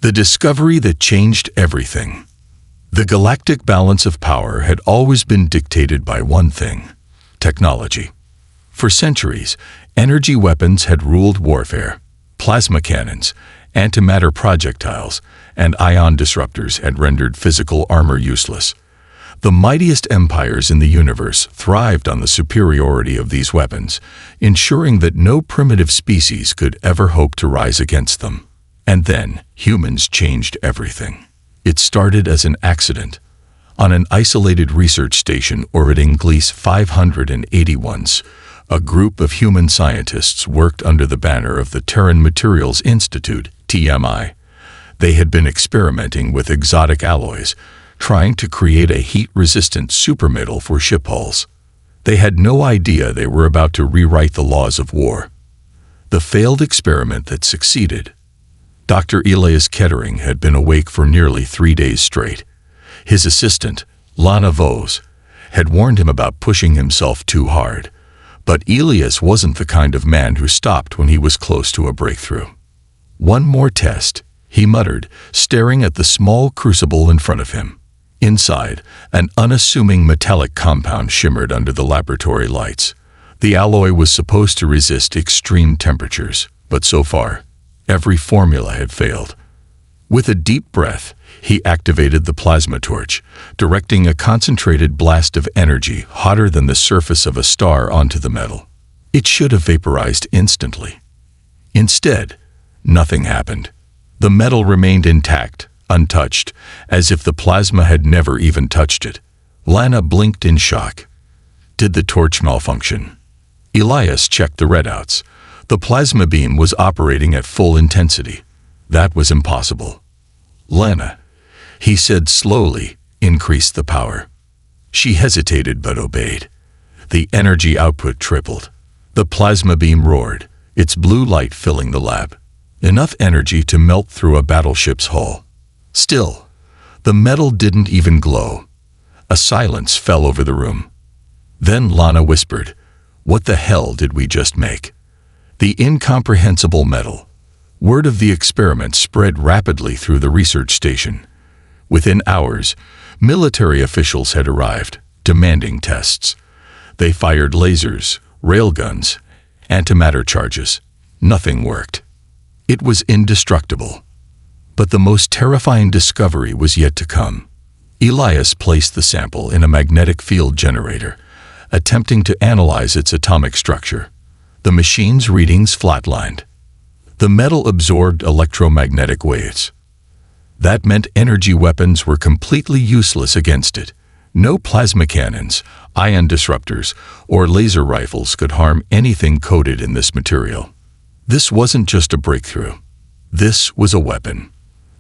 The discovery that changed everything. The galactic balance of power had always been dictated by one thing: technology. For centuries, energy weapons had ruled warfare. Plasma cannons, antimatter projectiles, and ion disruptors had rendered physical armor useless. The mightiest empires in the universe thrived on the superiority of these weapons, ensuring that no primitive species could ever hope to rise against them. And then, humans changed everything. It started as an accident. On an isolated research station orbiting Gliese 581, a group of human scientists worked under the banner of the Terran Materials Institute, TMI. They had been experimenting with exotic alloys, trying to create a heat-resistant supermetal for ship hulls. They had no idea they were about to rewrite the laws of war. The failed experiment that succeeded. Dr. Elias Kettering had been awake for nearly 3 days straight. His assistant, Lana Vos, had warned him about pushing himself too hard. But Elias wasn't the kind of man who stopped when he was close to a breakthrough. "One more test," he muttered, staring at the small crucible in front of him. Inside, an unassuming metallic compound shimmered under the laboratory lights. The alloy was supposed to resist extreme temperatures, but so far, every formula had failed. With a deep breath, he activated the plasma torch, directing a concentrated blast of energy hotter than the surface of a star onto the metal. It should have vaporized instantly. Instead, nothing happened. The metal remained intact, untouched, as if the plasma had never even touched it. Lana blinked in shock. Did the torch malfunction? Elias checked the readouts. The plasma beam was operating at full intensity. That was impossible. "Lana," he said slowly, "increase the power." She hesitated but obeyed. The energy output tripled. The plasma beam roared, its blue light filling the lab. Enough energy to melt through a battleship's hull. Still, the metal didn't even glow. A silence fell over the room. Then Lana whispered, "What the hell did we just make?" The incomprehensible metal. Word of the experiment spread rapidly through the research station. Within hours, military officials had arrived, demanding tests. They fired lasers, railguns, antimatter charges. Nothing worked. It was indestructible. But the most terrifying discovery was yet to come. Elias placed the sample in a magnetic field generator, attempting to analyze its atomic structure. The machine's readings flatlined. The metal absorbed electromagnetic waves. That meant energy weapons were completely useless against it. No plasma cannons, ion disruptors, or laser rifles could harm anything coated in this material. This wasn't just a breakthrough. This was a weapon.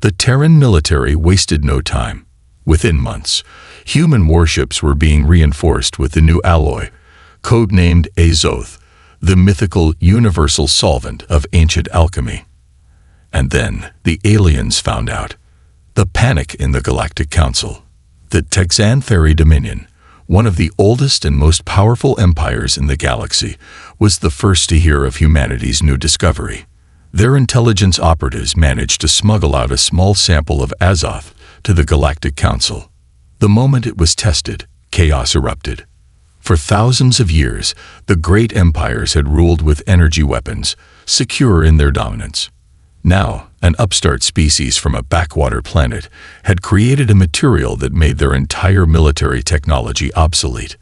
The Terran military wasted no time. Within months, human warships were being reinforced with the new alloy, codenamed Azoth, the mythical universal solvent of ancient alchemy. And then the aliens found out. The panic in the Galactic Council. The Texantheri Dominion, one of the oldest and most powerful empires in the galaxy, was the first to hear of humanity's new discovery. Their intelligence operatives managed to smuggle out a small sample of Azoth to the Galactic Council. The moment it was tested, chaos erupted. For thousands of years, the great empires had ruled with energy weapons, secure in their dominance. Now, an upstart species from a backwater planet had created a material that made their entire military technology obsolete.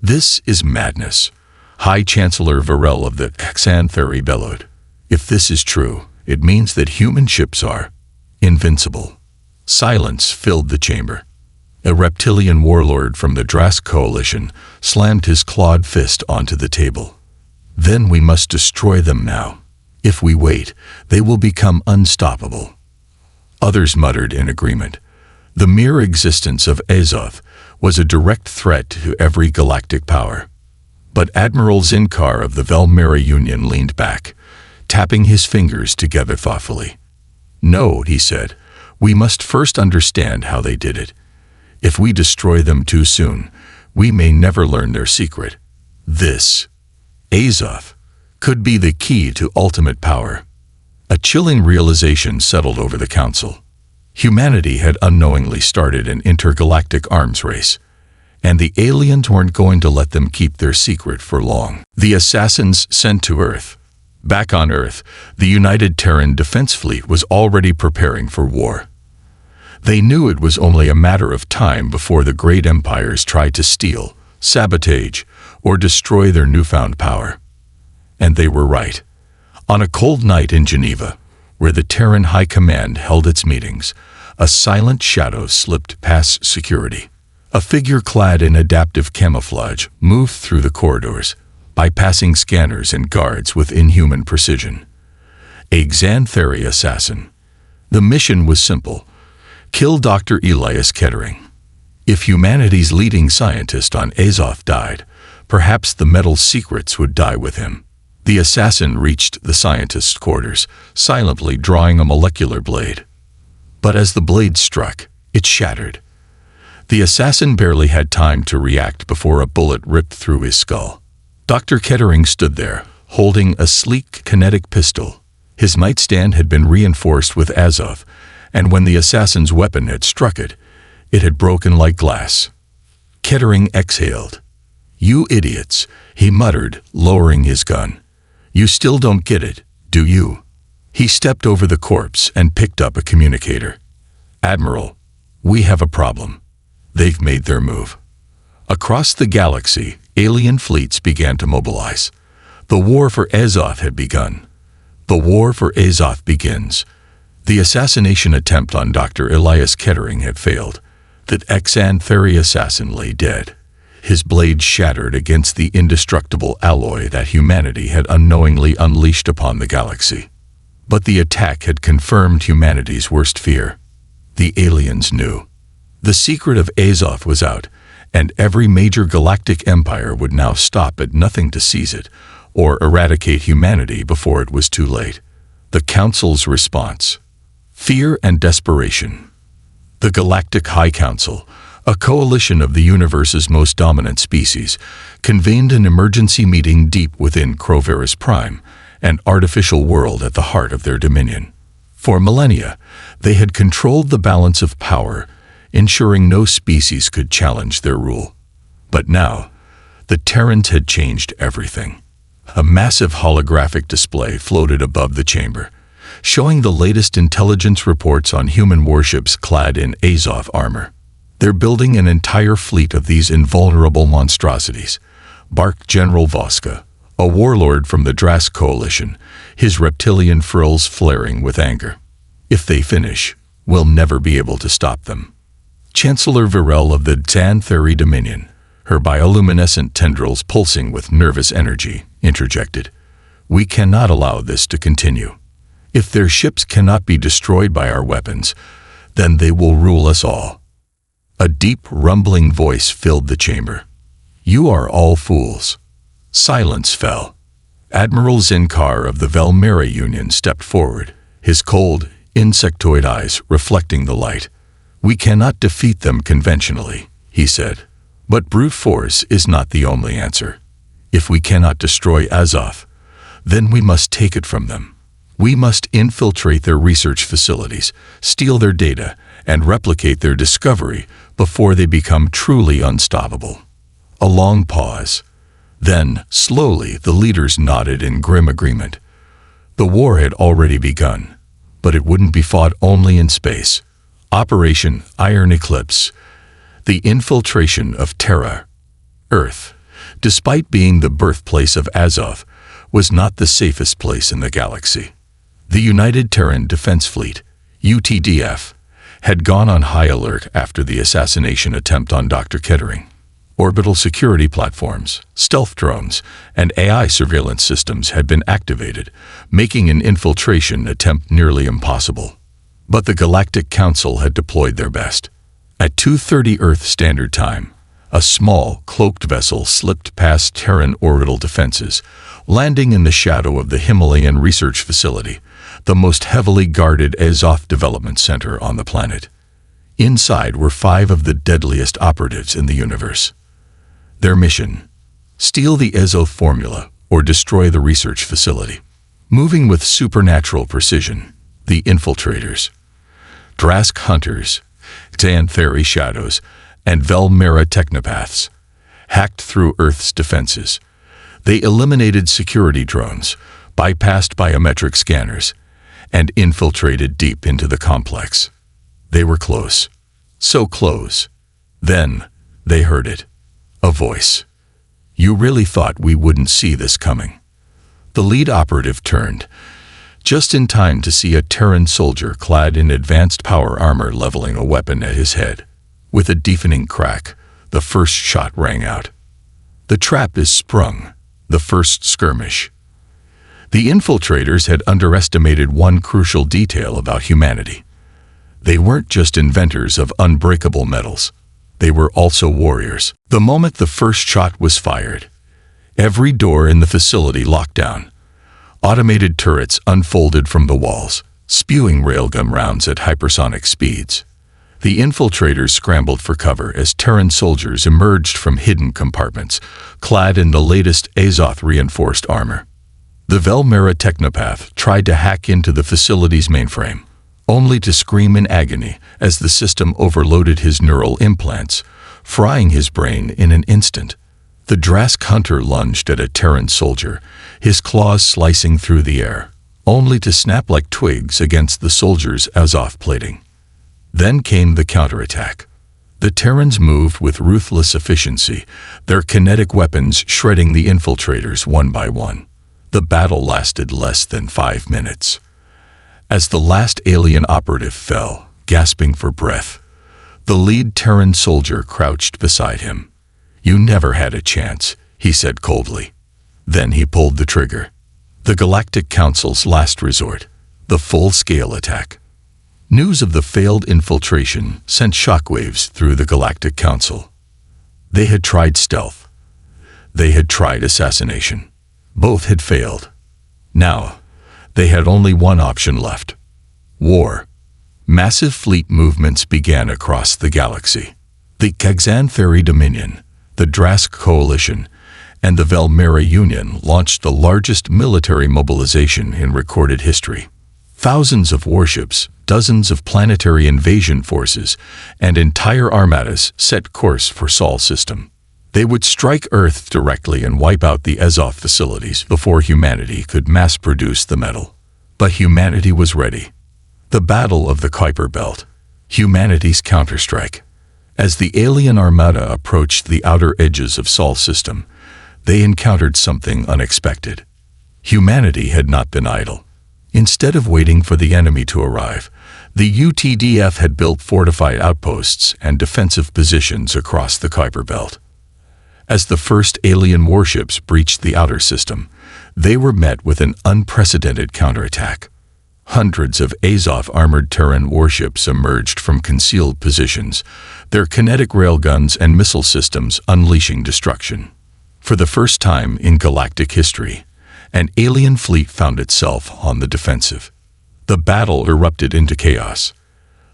"This is madness," High Chancellor Varel of the Texantheri bellowed. "If this is true, it means that human ships are invincible." Silence filled the chamber. A reptilian warlord from the Drask Coalition slammed his clawed fist onto the table. "Then we must destroy them now. If we wait, they will become unstoppable." Others muttered in agreement. The mere existence of Azoth was a direct threat to every galactic power. But Admiral Zinkar of the Velmera Union leaned back, tapping his fingers together thoughtfully. "No," he said, "we must first understand how they did it. If we destroy them too soon, we may never learn their secret. This, Azoth, could be the key to ultimate power." A chilling realization settled over the council. Humanity had unknowingly started an intergalactic arms race, and the aliens weren't going to let them keep their secret for long. The assassins sent to Earth. Back on Earth, the United Terran Defense Fleet was already preparing for war. They knew it was only a matter of time before the great empires tried to steal, sabotage, or destroy their newfound power. And they were right. On a cold night in Geneva, where the Terran High Command held its meetings, a silent shadow slipped past security. A figure clad in adaptive camouflage moved through the corridors, bypassing scanners and guards with inhuman precision. A Xanthari assassin. The mission was simple: kill Dr. Elias Kettering. If humanity's leading scientist on Azoth died, perhaps the metal's secrets would die with him. The assassin reached the scientist's quarters, silently drawing a molecular blade. But as the blade struck, it shattered. The assassin barely had time to react before a bullet ripped through his skull. Dr. Kettering stood there, holding a sleek kinetic pistol. His nightstand had been reinforced with Azoth, and when the assassin's weapon had struck it, it had broken like glass. Kettering exhaled. "You idiots," he muttered, lowering his gun. "You still don't get it, do you?" He stepped over the corpse and picked up a communicator. "Admiral, we have a problem. They've made their move." Across the galaxy, alien fleets began to mobilize. The war for Azoth had begun. The war for Azoth begins. The assassination attempt on Dr. Elias Kettering had failed. That Xanthari assassin lay dead, his blade shattered against the indestructible alloy that humanity had unknowingly unleashed upon the galaxy. But the attack had confirmed humanity's worst fear. The aliens knew. The secret of Azoth was out, and every major galactic empire would now stop at nothing to seize it, or eradicate humanity before it was too late. The Council's response: fear and desperation. The Galactic High Council, a coalition of the universe's most dominant species, convened an emergency meeting deep within Crovaris Prime, an artificial world at the heart of their dominion. For millennia, they had controlled the balance of power, ensuring no species could challenge their rule. But now, the Terrans had changed everything. A massive holographic display floated above the chamber, showing the latest intelligence reports on human warships clad in Azoth armor. "They're building an entire fleet of these invulnerable monstrosities," barked General Voska, a warlord from the Dras coalition, his reptilian frills flaring with anger. "If they finish, we'll never be able to stop them." Chancellor Virel of the Xanthari Dominion, her bioluminescent tendrils pulsing with nervous energy, interjected, "We cannot allow this to continue. If their ships cannot be destroyed by our weapons, then they will rule us all." A deep, rumbling voice filled the chamber. "You are all fools." Silence fell. Admiral Zinkar of the Velmera Union stepped forward, his cold, insectoid eyes reflecting the light. "We cannot defeat them conventionally," he said. "But brute force is not the only answer. If we cannot destroy Azoth, then we must take it from them. We must infiltrate their research facilities, steal their data, and replicate their discovery before they become truly unstoppable." A long pause. Then, slowly, the leaders nodded in grim agreement. The war had already begun, but it wouldn't be fought only in space. Operation Iron Eclipse, the infiltration of Terra, Earth, despite being the birthplace of Azoth, was not the safest place in the galaxy. The United Terran Defense Fleet, UTDF, had gone on high alert after the assassination attempt on Dr. Kettering. Orbital security platforms, stealth drones, and AI surveillance systems had been activated, making an infiltration attempt nearly impossible. But the Galactic Council had deployed their best. At 2:30 Earth Standard Time, a small, cloaked vessel slipped past Terran orbital defenses, landing in the shadow of the Himalayan Research Facility, the most heavily guarded Azoth development center on the planet. Inside were 5 of the deadliest operatives in the universe. Their mission: steal the Azoth formula or destroy the research facility. moving with supernatural precision, the infiltrators, Drask hunters, Xanthari shadows, and Velmera technopaths, hacked through Earth's defenses. They eliminated security drones, bypassed biometric scanners, and infiltrated deep into the complex. They were close. So close. Then, they heard it. A voice. "You really thought we wouldn't see this coming." The lead operative turned, just in time to see a Terran soldier clad in advanced power armor leveling a weapon at his head. With a deafening crack, the first shot rang out. The trap is sprung. The first skirmish. The infiltrators had underestimated one crucial detail about humanity. They weren't just inventors of unbreakable metals. They were also warriors. The moment the first shot was fired, every door in the facility locked down. Automated turrets unfolded from the walls, spewing railgun rounds at hypersonic speeds. The infiltrators scrambled for cover as Terran soldiers emerged from hidden compartments, clad in the latest Azoth-reinforced armor. The Velmera technopath tried to hack into the facility's mainframe, only to scream in agony as the system overloaded his neural implants, frying his brain in an instant. The Drask hunter lunged at a Terran soldier, his claws slicing through the air, only to snap like twigs against the soldier's Azoth plating. Then came the counterattack. The Terrans moved with ruthless efficiency, their kinetic weapons shredding the infiltrators one by one. The battle lasted less than 5 minutes. As the last alien operative fell, gasping for breath, the lead Terran soldier crouched beside him. "You never had a chance," he said coldly. Then he pulled the trigger. The Galactic Council's last resort, the full-scale attack. News of the failed infiltration sent shockwaves through the Galactic Council. They had tried stealth. They had tried assassination. Both had failed. Now, they had only one option left: war. Massive fleet movements began across the galaxy. The Xanthari Dominion, the Drask Coalition, and the Velmera Union launched the largest military mobilization in recorded history. Thousands of warships, dozens of planetary invasion forces, and entire armadas set course for Sol system. They would strike Earth directly and wipe out the Azoth facilities before humanity could mass-produce the metal. But humanity was ready. The Battle of the Kuiper Belt, humanity's counterstrike. As the alien armada approached the outer edges of Sol system, they encountered something unexpected. Humanity had not been idle. Instead of waiting for the enemy to arrive, the UTDF had built fortified outposts and defensive positions across the Kuiper Belt. As the first alien warships breached the outer system, they were met with an unprecedented counterattack. Hundreds of Azoth-armored Terran warships emerged from concealed positions, their kinetic railguns and missile systems unleashing destruction. For the first time in galactic history, an alien fleet found itself on the defensive. The battle erupted into chaos.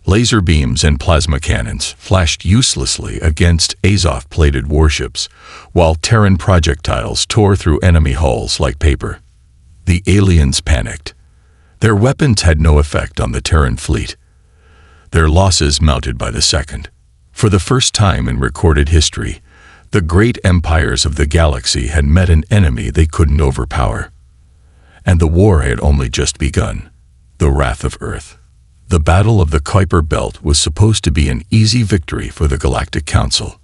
Laser beams and plasma cannons flashed uselessly against Azoth-plated warships, while Terran projectiles tore through enemy hulls like paper. The aliens panicked. Their weapons had no effect on the Terran fleet. Their losses mounted by the second. For the first time in recorded history, the great empires of the galaxy had met an enemy they couldn't overpower. And the war had only just begun. The wrath of Earth. The Battle of the Kuiper Belt was supposed to be an easy victory for the Galactic Council.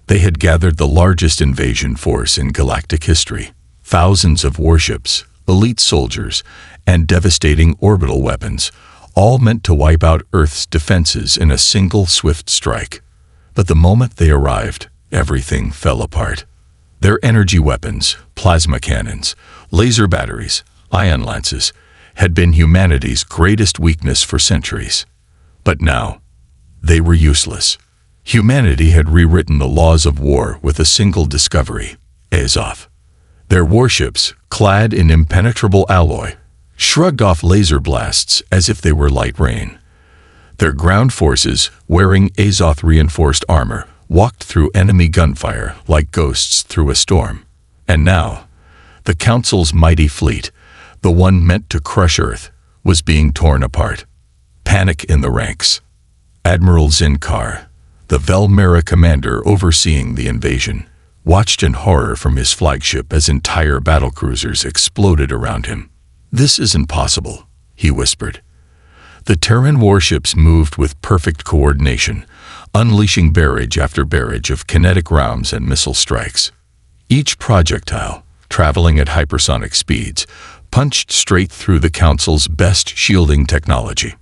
They had gathered the largest invasion force in galactic history. Thousands of warships, elite soldiers, and devastating orbital weapons, all meant to wipe out Earth's defenses in a single swift strike. But the moment they arrived, everything fell apart. Their energy weapons, plasma cannons, laser batteries, ion lances, had been humanity's greatest weakness for centuries. But now, they were useless. Humanity had rewritten the laws of war with a single discovery: Azoth. Their warships, clad in impenetrable alloy, shrugged off laser blasts as if they were light rain. Their ground forces, wearing Azoth-reinforced armor, walked through enemy gunfire like ghosts through a storm. And now, the Council's mighty fleet, the one meant to crush Earth, was being torn apart. Panic in the ranks. Admiral Zinkar, the Velmera commander overseeing the invasion, watched in horror from his flagship as entire battlecruisers exploded around him. "This isn't possible," he whispered. The Terran warships moved with perfect coordination, unleashing barrage after barrage of kinetic rounds and missile strikes. Each projectile, traveling at hypersonic speeds, punched straight through the Council's best shielding technology.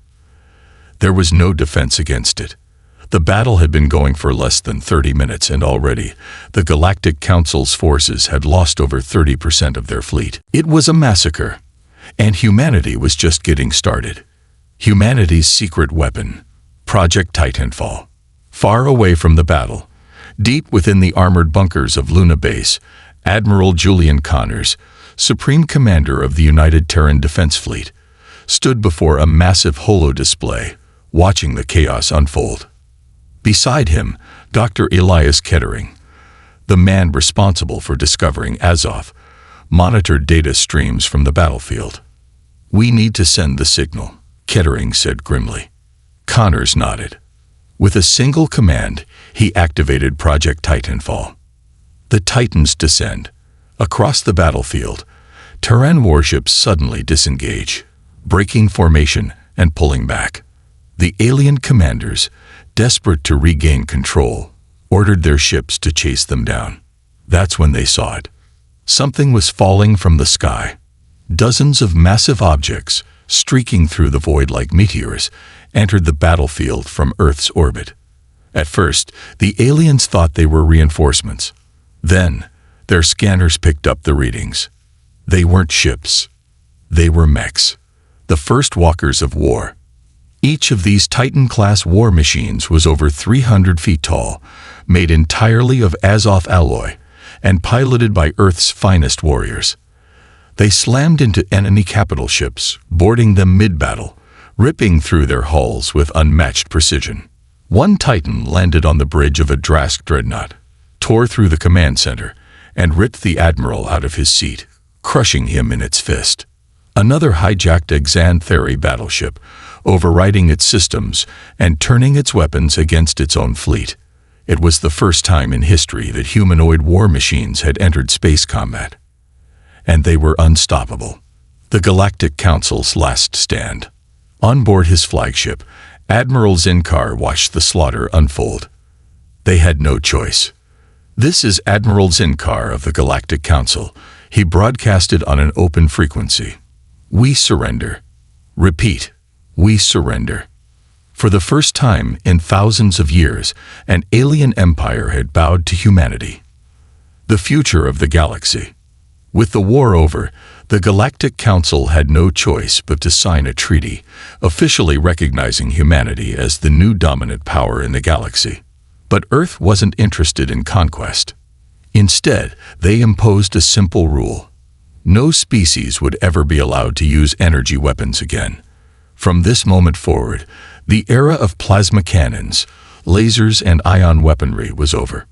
There was no defense against it. The battle had been going for less than 30 minutes, and already the Galactic Council's forces had lost over 30% of their fleet. It was a massacre, and humanity was just getting started. Humanity's secret weapon, Project Titanfall. Far away from the battle, deep within the armored bunkers of Luna Base, Admiral Julian Connors, Supreme Commander of the United Terran Defense Fleet, stood before a massive holo-display, watching the chaos unfold. Beside him, Dr. Elias Kettering, the man responsible for discovering Azoth, monitored data streams from the battlefield. "We need to send the signal," Kettering said grimly. Connors nodded. With a single command, he activated Project Titanfall. The Titans descend. Across the battlefield, Terran warships suddenly disengage, breaking formation and pulling back. The alien commanders, desperate to regain control, ordered their ships to chase them down. That's when they saw it. Something was falling from the sky. Dozens of massive objects, streaking through the void like meteors, entered the battlefield from Earth's orbit. At first, the aliens thought they were reinforcements. Then, their scanners picked up the readings. They weren't ships. They were mechs, the first walkers of war. Each of these Titan-class war machines was over 300 feet tall, made entirely of Azoth alloy, and piloted by Earth's finest warriors. They slammed into enemy capital ships, boarding them mid-battle, ripping through their hulls with unmatched precision. One Titan landed on the bridge of a Drask dreadnought, tore through the command center, and ripped the admiral out of his seat, crushing him in its fist. Another hijacked a Xanthari battleship, overriding its systems and turning its weapons against its own fleet. It was the first time in history that humanoid war machines had entered space combat. And they were unstoppable. The Galactic Council's last stand. On board his flagship, Admiral Zinkar watched the slaughter unfold. They had no choice. "This is Admiral Zinkar of the Galactic Council," he broadcasted on an open frequency. "We surrender. Repeat, we surrender." For the first time in thousands of years, an alien empire had bowed to humanity. The future of the galaxy. With the war over, the Galactic Council had no choice but to sign a treaty, officially recognizing humanity as the new dominant power in the galaxy. But Earth wasn't interested in conquest. Instead, they imposed a simple rule. No species would ever be allowed to use energy weapons again. From this moment forward, the era of plasma cannons, lasers, and ion weaponry was over.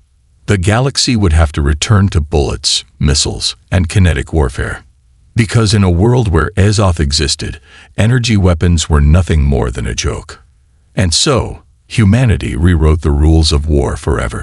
The galaxy would have to return to bullets, missiles, and kinetic warfare. Because in a world where Azoth existed, energy weapons were nothing more than a joke. And so, humanity rewrote the rules of war forever.